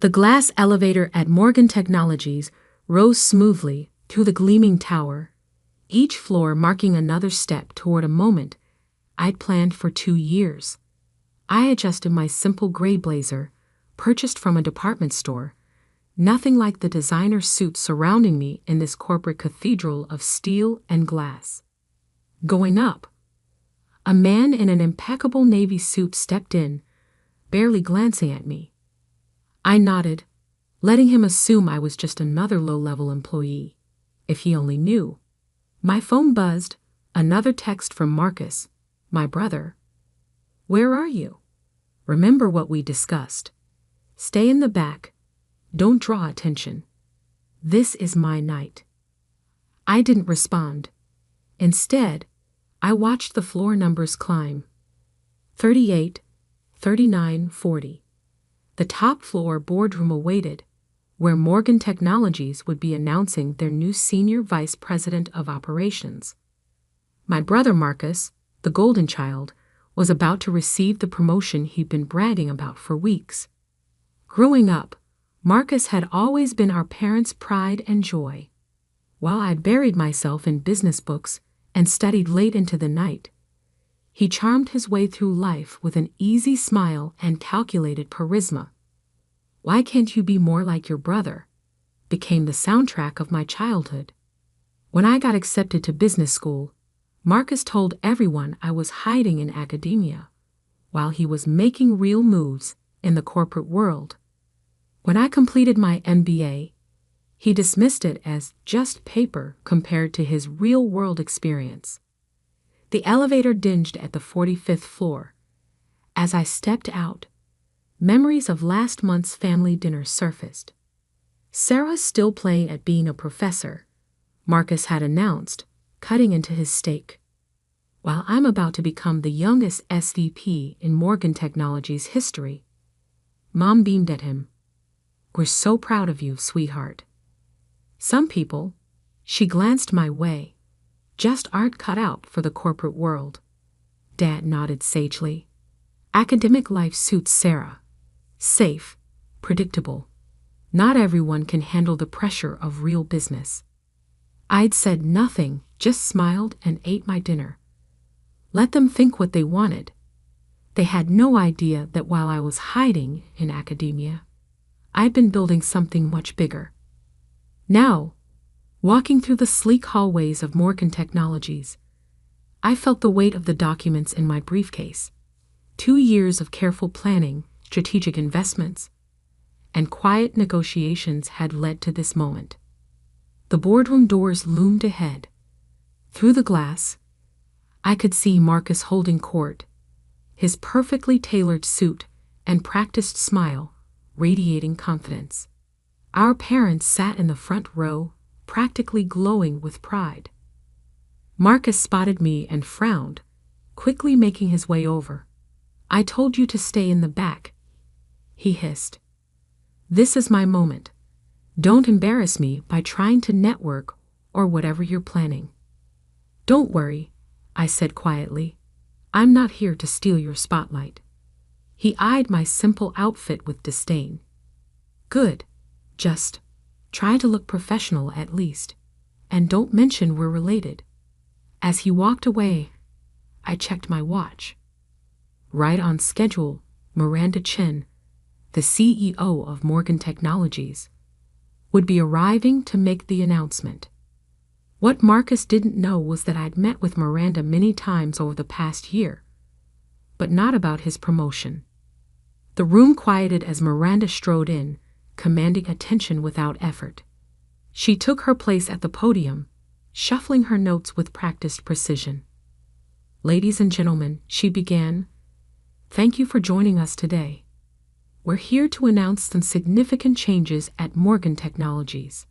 The glass elevator at Morgan Technologies rose smoothly to the gleaming tower, each floor marking another step toward a moment I'd planned for 2 years. I adjusted my simple gray blazer, purchased from a department store, nothing like the designer suits surrounding me in this corporate cathedral of steel and glass. Going up, a man in an impeccable navy suit stepped in, barely glancing at me. I nodded, letting him assume I was just another low-level employee. If he only knew. My phone buzzed, another text from Marcus, my brother. "Where are you? Remember what we discussed. Stay in the back. Don't draw attention. This is my night." I didn't respond. Instead, I watched the floor numbers climb. 38, 39, 40. The top floor boardroom awaited, where Morgan Technologies would be announcing their new senior vice president of operations. My brother Marcus, the golden child, was about to receive the promotion he'd been bragging about for weeks. Growing up, Marcus had always been our parents' pride and joy. While I'd buried myself in business books and studied late into the night, he charmed his way through life with an easy smile and calculated charisma. "Why can't you be more like your brother?" became the soundtrack of my childhood. When I got accepted to business school, Marcus told everyone I was hiding in academia, while he was making real moves in the corporate world. When I completed my MBA, he dismissed it as just paper compared to his real-world experience. The elevator dinged at the 45th floor. As I stepped out, memories of last month's family dinner surfaced. Sarah's still playing at being a professor, Marcus had announced, cutting into his steak. While I'm about to become the youngest SVP in Morgan Technologies history. Mom beamed at him. "We're so proud of you, sweetheart." Some people, she glanced my way, just aren't cut out for the corporate world. Dad nodded sagely. Academic life suits Sarah. Safe, predictable. Not everyone can handle the pressure of real business. I'd said nothing, just smiled and ate my dinner. Let them think what they wanted. They had no idea that while I was hiding in academia, I'd been building something much bigger. Now, walking through the sleek hallways of Morgan Technologies, I felt the weight of the documents in my briefcase. 2 years of careful planning, strategic investments, and quiet negotiations had led to this moment. The boardroom doors loomed ahead. Through the glass, I could see Marcus holding court, his perfectly tailored suit and practiced smile radiating confidence. Our parents sat in the front row, practically glowing with pride. Marcus spotted me and frowned, quickly making his way over. "I told you to stay in the back," he hissed. "This is my moment. Don't embarrass me by trying to network or whatever you're planning." "Don't worry," I said quietly. "I'm not here to steal your spotlight." He eyed my simple outfit with disdain. "Good. Just try to look professional at least, and don't mention we're related." As he walked away, I checked my watch. Right on schedule, Miranda Chen, the CEO of Morgan Technologies, would be arriving to make the announcement. What Marcus didn't know was that I'd met with Miranda many times over the past year, but not about his promotion. The room quieted as Miranda strode in, commanding attention without effort. She took her place at the podium, shuffling her notes with practiced precision. "Ladies and gentlemen," she began, "thank you for joining us today. We're here to announce some significant changes at Morgan Technologies."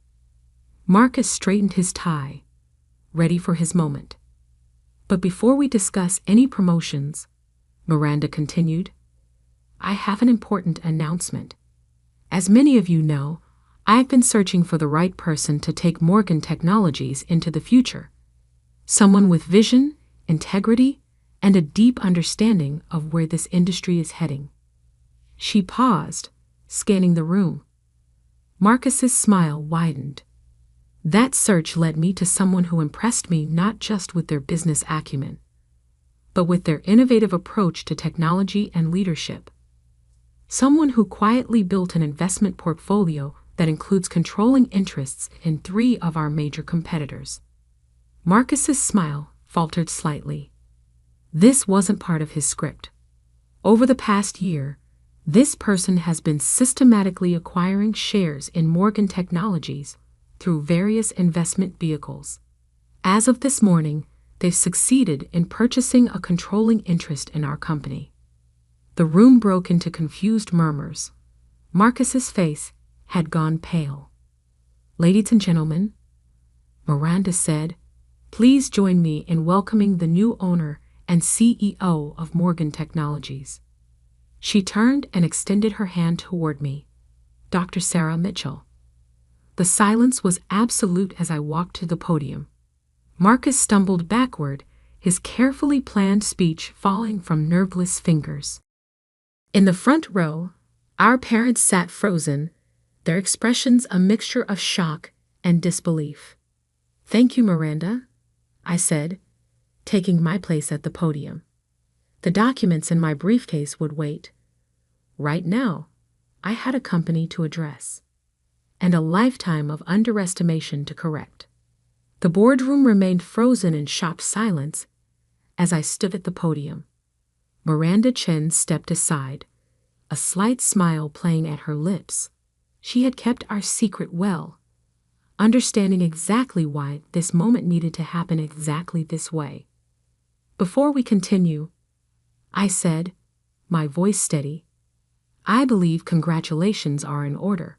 Marcus straightened his tie, ready for his moment. "But before we discuss any promotions," Miranda continued, "I have an important announcement. As many of you know, I've been searching for the right person to take Morgan Technologies into the future. Someone with vision, integrity, and a deep understanding of where this industry is heading." She paused, scanning the room. Marcus's smile widened. That search led me to someone who impressed me not just with their business acumen, but with their innovative approach to technology and leadership. Someone who quietly built an investment portfolio that includes controlling interests in 3 of our major competitors. Marcus's smile faltered slightly. This wasn't part of his script. Over the past year, this person has been systematically acquiring shares in Morgan Technologies through various investment vehicles. As of this morning, they've succeeded in purchasing a controlling interest in our company. The room broke into confused murmurs. Marcus's face had gone pale. "Ladies and gentlemen," Miranda said, "please join me in welcoming the new owner and CEO of Morgan Technologies." She turned and extended her hand toward me. "Dr. Sarah Mitchell." The silence was absolute as I walked to the podium. Marcus stumbled backward, his carefully planned speech falling from nerveless fingers. In the front row, our parents sat frozen, their expressions a mixture of shock and disbelief. "Thank you, Miranda," I said, taking my place at the podium. The documents in my briefcase would wait. Right now, I had a company to address, and a lifetime of underestimation to correct. The boardroom remained frozen in shocked silence as I stood at the podium. Miranda Chen stepped aside, a slight smile playing at her lips. She had kept our secret well, understanding exactly why this moment needed to happen exactly this way. "Before we continue," I said, my voice steady, "I believe congratulations are in order.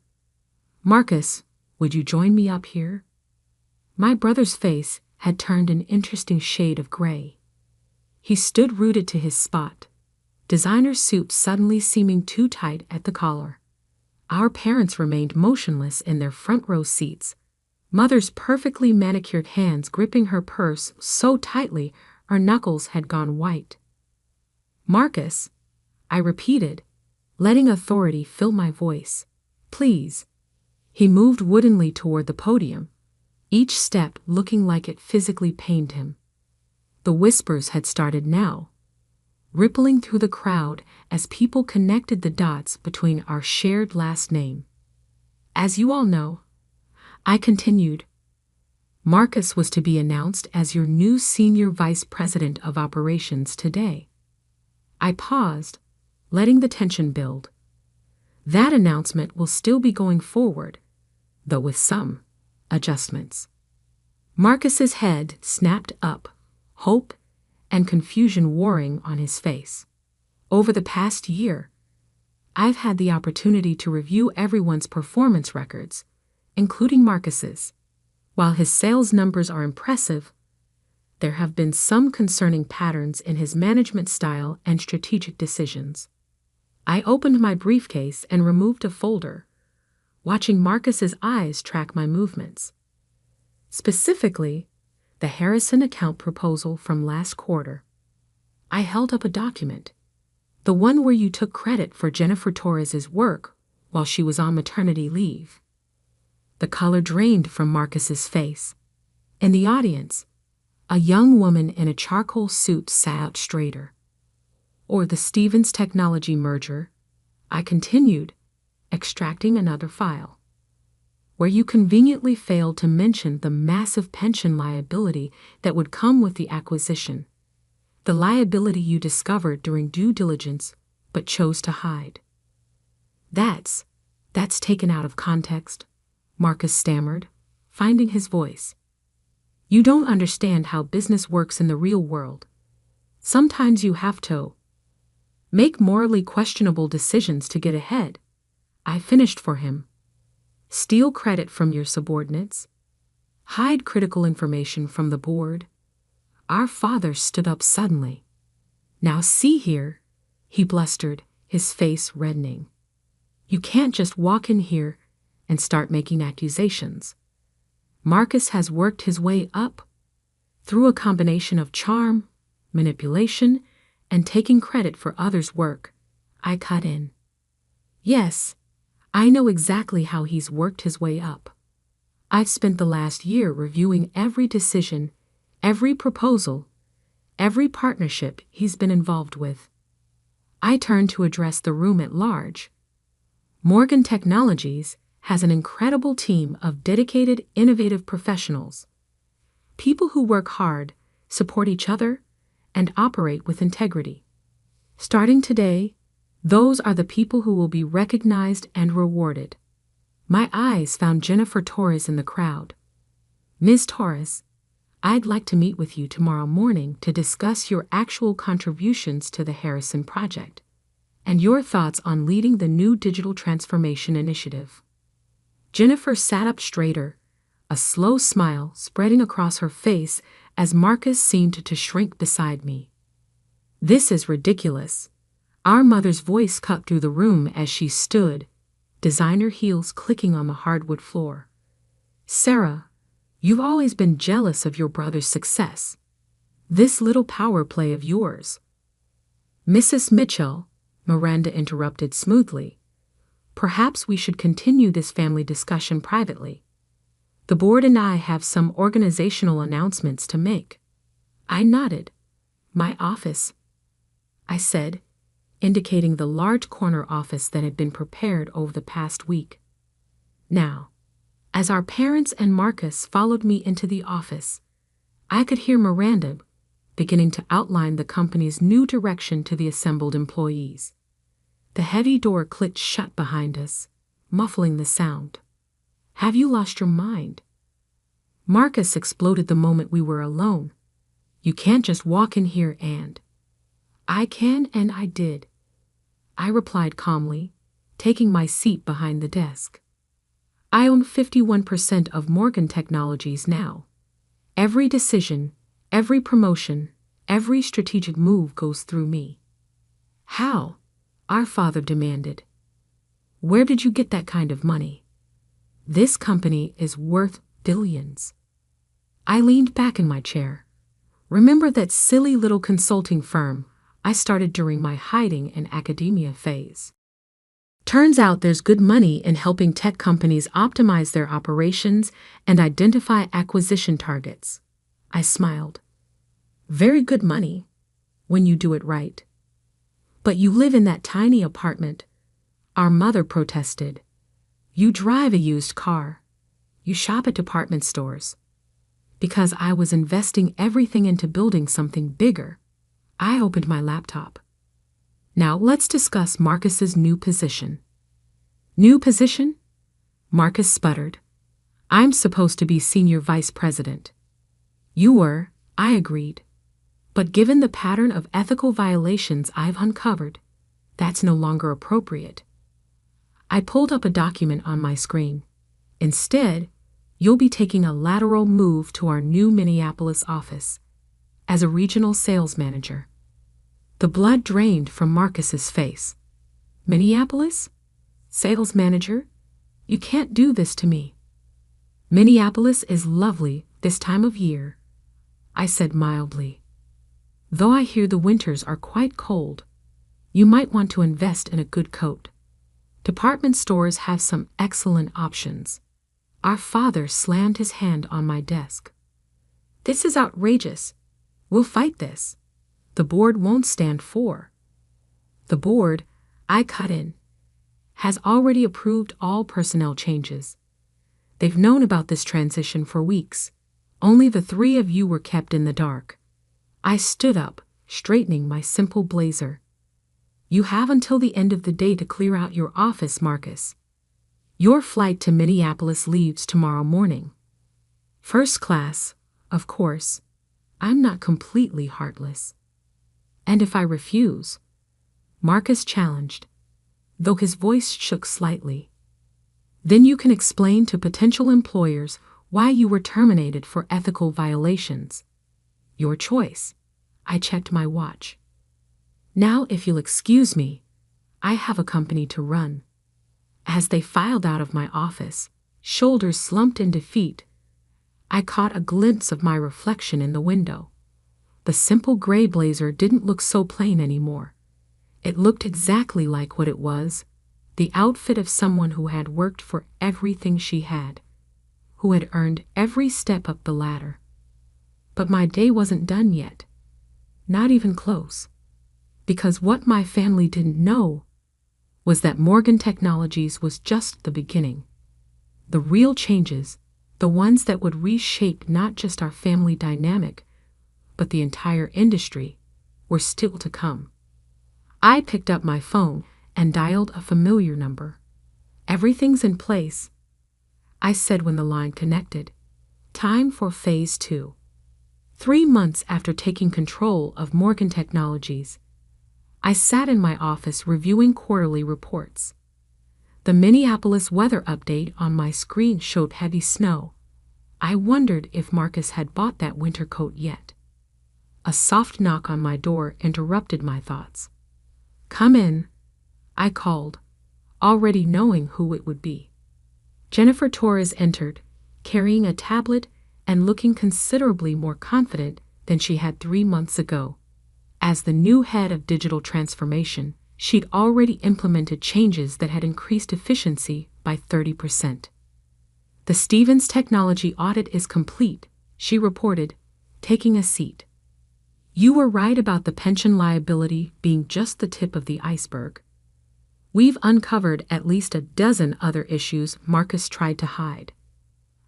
Marcus, would you join me up here?" My brother's face had turned an interesting shade of gray. He stood rooted to his spot, designer suit suddenly seeming too tight at the collar. Our parents remained motionless in their front row seats, mother's perfectly manicured hands gripping her purse so tightly our knuckles had gone white. "Marcus," I repeated, letting authority fill my voice, "please." He moved woodenly toward the podium, each step looking like it physically pained him. The whispers had started now, rippling through the crowd as people connected the dots between our shared last name. "As you all know," I continued, "Marcus was to be announced as your new Senior Vice President of Operations today." I paused, letting the tension build. That announcement will still be going forward, though with some adjustments. Marcus's head snapped up, hope and confusion warring on his face. Over the past year, I've had the opportunity to review everyone's performance records, including Marcus's. While his sales numbers are impressive, there have been some concerning patterns in his management style and strategic decisions. I opened my briefcase and removed a folder, watching Marcus's eyes track my movements. Specifically, the Harrison account proposal from last quarter. I held up a document, the one where you took credit for Jennifer Torres's work while she was on maternity leave. The color drained from Marcus's face. In the audience, a young woman in a charcoal suit sat straighter. "Or the Stevens Technology merger," I continued, extracting another file, "where you conveniently failed to mention the massive pension liability that would come with the acquisition. The liability you discovered during due diligence but chose to hide." That's taken out of context," Marcus stammered, finding his voice. "You don't understand how business works in the real world. Sometimes you have to make morally questionable decisions to get ahead." I finished for him. "Steal credit from your subordinates. Hide critical information from the board." Our father stood up suddenly. "Now see here," he blustered, his face reddening. "You can't just walk in here and start making accusations. Marcus has worked his way up through a combination of charm, manipulation, and taking credit for others' work." I cut in. "Yes, I know exactly how he's worked his way up. I've spent the last year reviewing every decision, every proposal, every partnership he's been involved with. I turn to address the room at large. Morgan Technologies has an incredible team of dedicated, innovative professionals. People who work hard, support each other, and operate with integrity. Starting today, those are the people who will be recognized and rewarded. My eyes found Jennifer Torres in the crowd. Ms. Torres, I'd like to meet with you tomorrow morning to discuss your actual contributions to the Harrison Project and your thoughts on leading the new digital transformation initiative. Jennifer sat up straighter, a slow smile spreading across her face as Marcus seemed to shrink beside me. This is ridiculous. Our mother's voice cut through the room as she stood, designer heels clicking on the hardwood floor. Sarah, you've always been jealous of your brother's success. This little power play of yours. Mrs. Mitchell, Miranda interrupted smoothly. Perhaps we should continue this family discussion privately. The board and I have some organizational announcements to make. I nodded. My office, I said, indicating the large corner office that had been prepared over the past week. Now, as our parents and Marcus followed me into the office, I could hear Miranda beginning to outline the company's new direction to the assembled employees. The heavy door clicked shut behind us, muffling the sound. Have you lost your mind? Marcus exploded the moment we were alone. You can't just walk in here and... I can and I did. I replied calmly, taking my seat behind the desk. I own 51% of Morgan Technologies now. Every decision, every promotion, every strategic move goes through me. How? Our father demanded. Where did you get that kind of money? This company is worth billions. I leaned back in my chair. Remember that silly little consulting firm I started during my hiding in academia phase? Turns out there's good money in helping tech companies optimize their operations and identify acquisition targets. I smiled. Very good money, when you do it right. But you live in that tiny apartment. Our mother protested. You drive a used car. You shop at department stores. Because I was investing everything into building something bigger, I opened my laptop. Now let's discuss Marcus's new position. New position? Marcus sputtered. I'm supposed to be senior vice president. You were, I agreed. But given the pattern of ethical violations I've uncovered, that's no longer appropriate. I pulled up a document on my screen. Instead, you'll be taking a lateral move to our new Minneapolis office as a regional sales manager. The blood drained from Marcus's face. Minneapolis? Sales manager? You can't do this to me. Minneapolis is lovely this time of year, I said mildly. Though I hear the winters are quite cold, you might want to invest in a good coat. Department stores have some excellent options. Our father slammed his hand on my desk. This is outrageous. We'll fight this. The board won't stand for. The board, I cut in, has already approved all personnel changes. They've known about this transition for weeks. Only the three of you were kept in the dark. I stood up, straightening my simple blazer. You have until the end of the day to clear out your office, Marcus. Your flight to Minneapolis leaves tomorrow morning. First class, of course. I'm not completely heartless. And if I refuse? Marcus challenged, though his voice shook slightly. Then you can explain to potential employers why you were terminated for ethical violations. Your choice. I checked my watch. Now, if you'll excuse me, I have a company to run. As they filed out of my office, shoulders slumped in defeat, I caught a glimpse of my reflection in the window. The simple gray blazer didn't look so plain anymore. It looked exactly like what it was, the outfit of someone who had worked for everything she had, who had earned every step up the ladder. But my day wasn't done yet. Not even close. Because what my family didn't know was that Morgan Technologies was just the beginning. The real changes, the ones that would reshape not just our family dynamic, but the entire industry, were still to come. I picked up my phone and dialed a familiar number. "Everything's in place," I said when the line connected. Time for Phase 2. 3 months after taking control of Morgan Technologies, I sat in my office reviewing quarterly reports. The Minneapolis weather update on my screen showed heavy snow. I wondered if Marcus had bought that winter coat yet. A soft knock on my door interrupted my thoughts. "Come in," I called, already knowing who it would be. Jennifer Torres entered, carrying a tablet and looking considerably more confident than she had 3 months ago. As the new head of digital transformation, she'd already implemented changes that had increased efficiency by 30%. "The Stevens technology audit is complete," she reported, taking a seat. "You were right about the pension liability being just the tip of the iceberg. We've uncovered at least a dozen other issues Marcus tried to hide."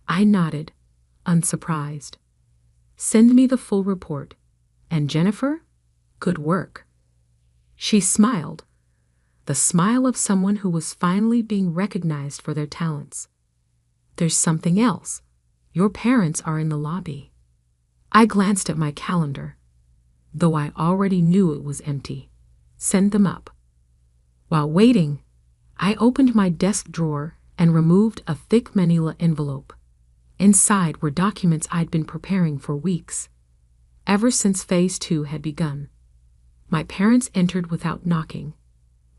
I nodded, unsurprised. "Send me the full report. And Jennifer, good work." She smiled, the smile of someone who was finally being recognized for their talents. "There's something else. Your parents are in the lobby." I glanced at my calendar, though I already knew it was empty. "Send them up." While waiting, I opened my desk drawer and removed a thick manila envelope. Inside were documents I'd been preparing for weeks, ever since Phase 2 had begun. My parents entered without knocking.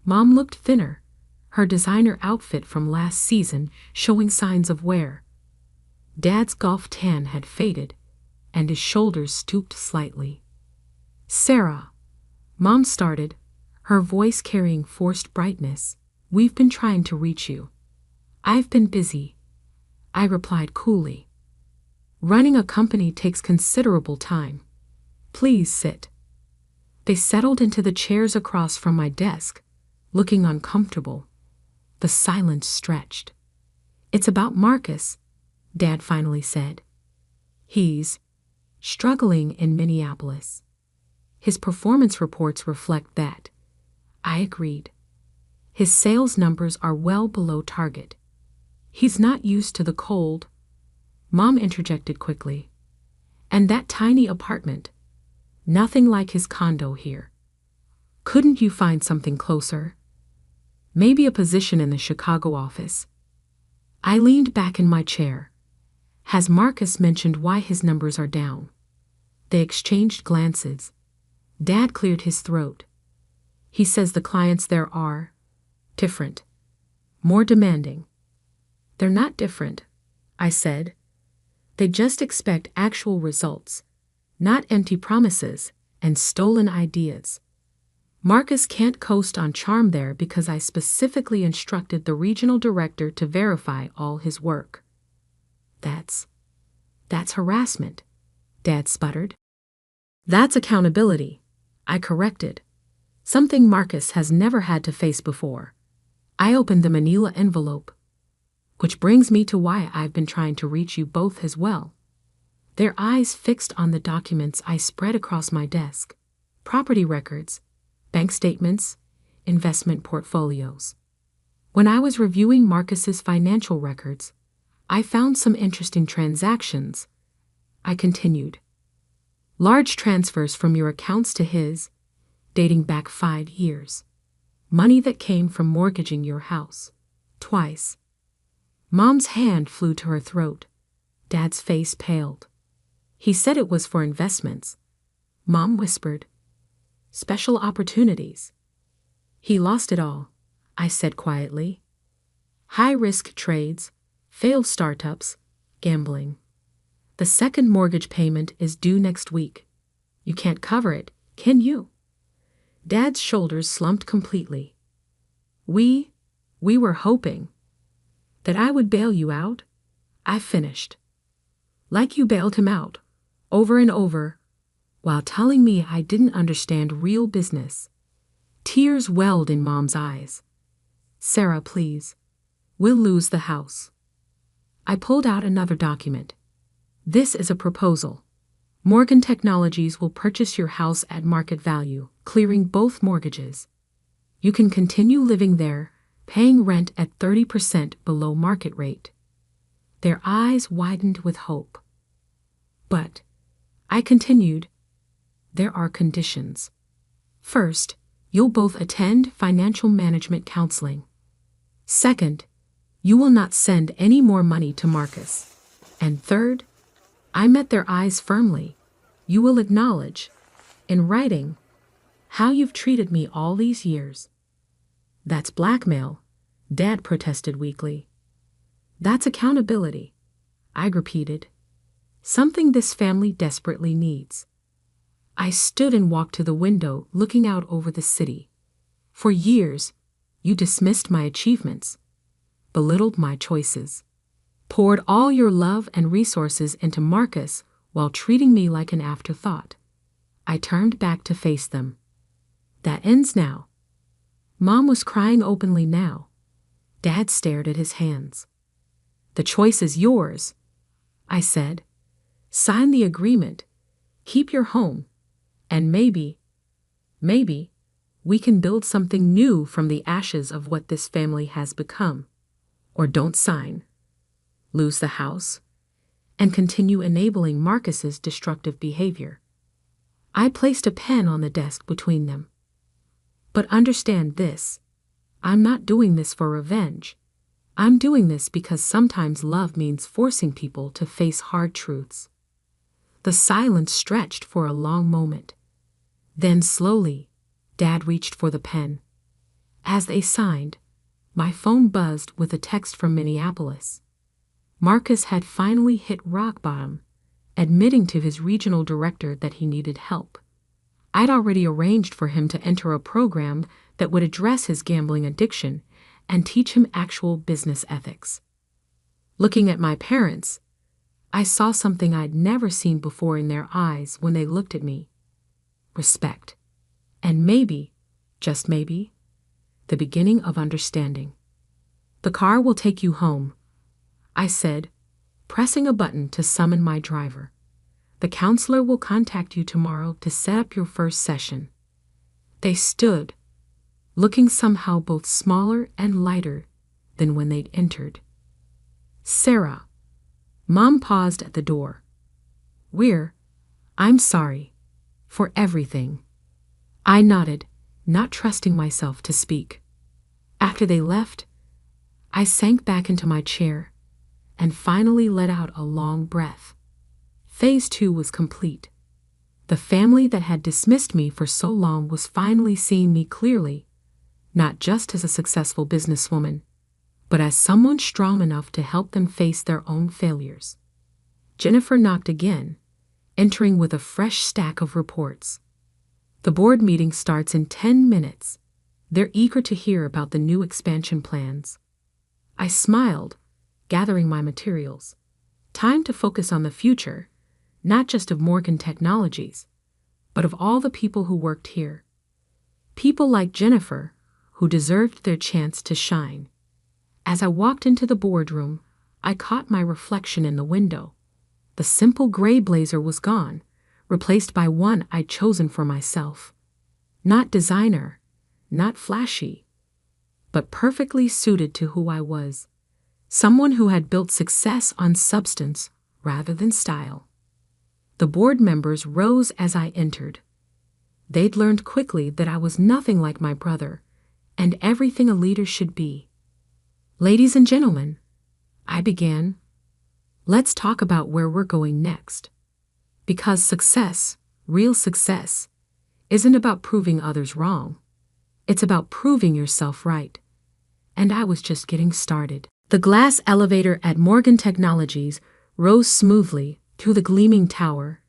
Mom looked thinner, her designer outfit from last season showing signs of wear. Dad's golf tan had faded, and his shoulders stooped slightly. "Sarah," Mom started, her voice carrying forced brightness, "we've been trying to reach you." "I've been busy," I replied coolly. "Running a company takes considerable time. Please sit." They settled into the chairs across from my desk, looking uncomfortable. The silence stretched. "It's about Marcus," Dad finally said. "He's struggling in Minneapolis. His performance reports reflect that." I agreed. "His sales numbers are well below target. He's not used to the cold," Mom interjected quickly. "And that tiny apartment. Nothing like his condo here. Couldn't you find something closer? Maybe a position in the Chicago office?" I leaned back in my chair. "Has Marcus mentioned why his numbers are down?" They exchanged glances. Dad cleared his throat. "He says the clients there are different, more demanding." "They're not different," I said. "They just expect actual results, not empty promises and stolen ideas. Marcus can't coast on charm there because I specifically instructed the regional director to verify all his work." That's harassment," Dad sputtered. "That's accountability," I corrected, something Marcus has never had to face before. I opened the manila envelope. "Which brings me to why I've been trying to reach you both as well." Their eyes fixed on the documents I spread across my desk. Property records, bank statements, investment portfolios. When I was reviewing Marcus's financial records, I found some interesting transactions. I continued. "Large transfers from your accounts to his, dating back 5 years. Money that came from mortgaging your house. Twice." Mom's hand flew to her throat. Dad's face paled. "He said it was for investments," Mom whispered. "Special opportunities." "He lost it all," I said quietly. "High-risk trades, failed startups, gambling. The second mortgage payment is due next week. You can't cover it, can you?" Dad's shoulders slumped completely. We We were hoping that I would bail you out, I finished. Like you bailed him out, over and over, while telling me I didn't understand real business. Tears welled in Mom's eyes. Sarah, please. We'll lose the house. I pulled out another document. This is a proposal. Morgan Technologies will purchase your house at market value, clearing both mortgages. You can continue living there, paying rent at 30% below market rate. Their eyes widened with hope. But, I continued, there are conditions. First, you'll both attend financial management counseling. Second, you will not send any more money to Marcus. And third, I met their eyes firmly. You will acknowledge, in writing, how you've treated me all these years. That's blackmail, Dad protested weakly. That's accountability, I repeated. Something this family desperately needs. I stood and walked to the window, looking out over the city. For years, you dismissed my achievements, belittled my choices, poured all your love and resources into Marcus while treating me like an afterthought. I turned back to face them. That ends now. Mom was crying openly now. Dad stared at his hands. The choice is yours, I said. Sign the agreement, keep your home, and maybe, we can build something new from the ashes of what this family has become. Or don't sign, lose the house, and continue enabling Marcus's destructive behavior. I placed a pen on the desk between them. But understand this, I'm not doing this for revenge. I'm doing this because sometimes love means forcing people to face hard truths. The silence stretched for a long moment. Then slowly, Dad reached for the pen. As they signed, my phone buzzed with a text from Minneapolis. Marcus had finally hit rock bottom, admitting to his regional director that he needed help. I'd already arranged for him to enter a program that would address his gambling addiction and teach him actual business ethics. Looking at my parents, I saw something I'd never seen before in their eyes when they looked at me. Respect. And maybe, just maybe, the beginning of understanding. The car will take you home, I said, pressing a button to summon my driver. The counselor will contact you tomorrow to set up your first session. They stood, looking somehow both smaller and lighter than when they'd entered. Sarah. Mom paused at the door. I'm sorry. For everything. I nodded, not trusting myself to speak. After they left, I sank back into my chair and finally let out a long breath. Phase 2 was complete. The family that had dismissed me for so long was finally seeing me clearly, not just as a successful businesswoman, but as someone strong enough to help them face their own failures. Jennifer knocked again, entering with a fresh stack of reports. The board meeting starts in 10 minutes. They're eager to hear about the new expansion plans. I smiled, gathering my materials. Time to focus on the future, not just of Morgan Technologies, but of all the people who worked here. People like Jennifer, who deserved their chance to shine. As I walked into the boardroom, I caught my reflection in the window. The simple gray blazer was gone, replaced by one I'd chosen for myself. Not designer, not flashy, but perfectly suited to who I was. Someone who had built success on substance rather than style. The board members rose as I entered. They'd learned quickly that I was nothing like my brother, and everything a leader should be. Ladies and gentlemen, I began, let's talk about where we're going next. Because success, real success, isn't about proving others wrong. It's about proving yourself right. And I was just getting started. The glass elevator at Morgan Technologies rose smoothly to the gleaming tower,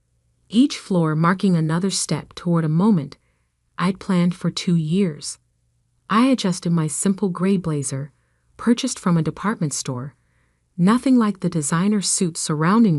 each floor marking another step toward a moment I'd planned for 2 years. I adjusted my simple gray blazer, purchased from a department store. Nothing like the designer suits surrounding